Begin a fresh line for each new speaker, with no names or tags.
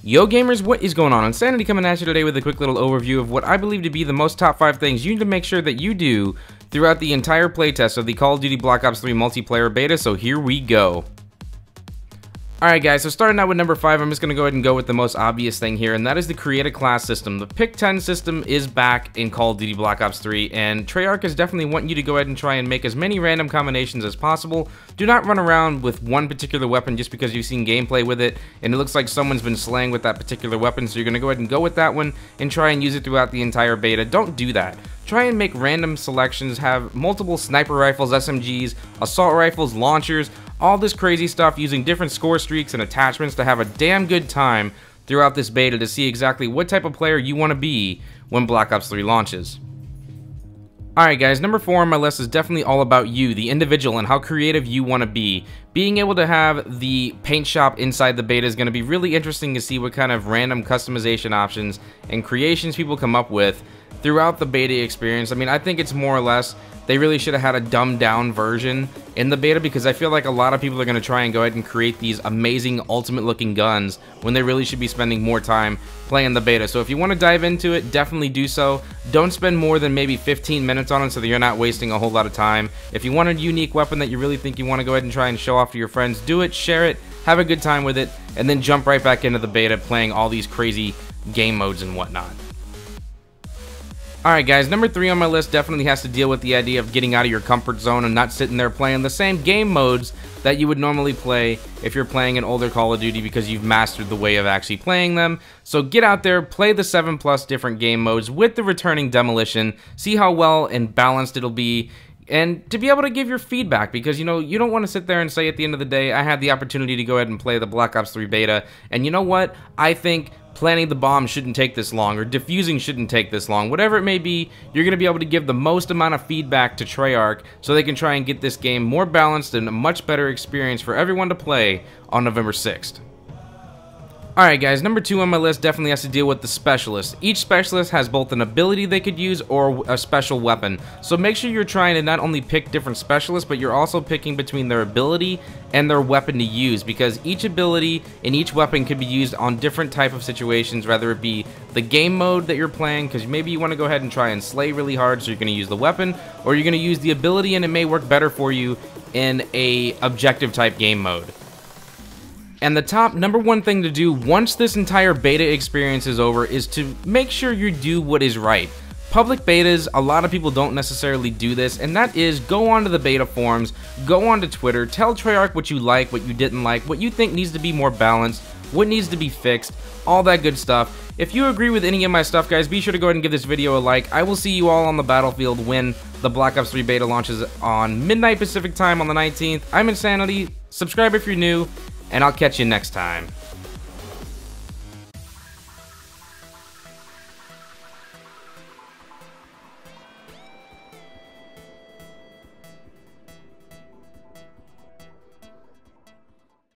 Yo gamers, what is going on? Insanity coming at you today with a quick little overview of what I believe to be the most top 5 things you need to make sure that you do throughout the entire playtest of the Call of Duty Black Ops 3 multiplayer beta, so here we go. Alright guys, so starting out with number 5, I'm just going to go ahead and go with the most obvious thing here, and that is the create a class system. The pick 10 system is back in Call of Duty Black Ops 3, and Treyarch is definitely wanting you to go ahead and try and make as many random combinations as possible. Do not run around with one particular weapon just because you've seen gameplay with it, and it looks like someone's been slaying with that particular weapon, so you're going to go ahead and go with that one and try and use it throughout the entire beta. Don't do that. Try and make random selections, have multiple sniper rifles, SMGs, assault rifles, launchers, all this crazy stuff using different score streaks and attachments to have a damn good time throughout this beta to see exactly what type of player you want to be when Black Ops 3 launches. Alright guys, number 4 on my list is definitely all about you, the individual, and how creative you want to be. Being able to have the paint shop inside the beta is going to be really interesting to see what kind of random customization options and creations people come up with throughout the beta experience. I mean, I think it's more or less they really should have had a dumbed down version in the beta, because I feel like a lot of people are going to try and go ahead and create these amazing ultimate looking guns when they really should be spending more time playing the beta. So if you want to dive into it, definitely do so. Don't spend more than maybe 15 minutes on it so that you're not wasting a whole lot of time. If you want a unique weapon that you really think you want to go ahead and try and show off to your friends, do it, share it, have a good time with it, and then jump right back into the beta playing all these crazy game modes and whatnot. Alright guys, number 3 on my list definitely has to deal with the idea of getting out of your comfort zone and not sitting there playing the same game modes that you would normally play if you're playing an older Call of Duty, because you've mastered the way of actually playing them. So get out there, play the 7+ different game modes with the returning Demolition, see how well and balanced it'll be, and to be able to give your feedback, because you know, you don't want to sit there and say at the end of the day, I had the opportunity to go ahead and play the Black Ops 3 beta, and you know what, I think planting the bomb shouldn't take this long, or defusing shouldn't take this long. Whatever it may be, you're going to be able to give the most amount of feedback to Treyarch so they can try and get this game more balanced and a much better experience for everyone to play on November 6th. Alright guys, number 2 on my list definitely has to deal with the specialist. Each specialist has both an ability they could use or a special weapon. So make sure you're trying to not only pick different specialists, but you're also picking between their ability and their weapon to use, because each ability and each weapon could be used on different type of situations, whether it be the game mode that you're playing, because maybe you want to go ahead and try and slay really hard, so you're going to use the weapon, or you're going to use the ability and it may work better for you in a objective type game mode. And the top number 1 thing to do once this entire beta experience is over is to make sure you do what is right. Public betas, a lot of people don't necessarily do this, and that is go onto the beta forums, go onto Twitter, tell Treyarch what you like, what you didn't like, what you think needs to be more balanced, what needs to be fixed, all that good stuff. If you agree with any of my stuff, guys, be sure to go ahead and give this video a like. I will see you all on the battlefield when the Black Ops 3 beta launches on midnight Pacific time on the 19th. I'm Insanity. Subscribe if you're new, and I'll catch you next time.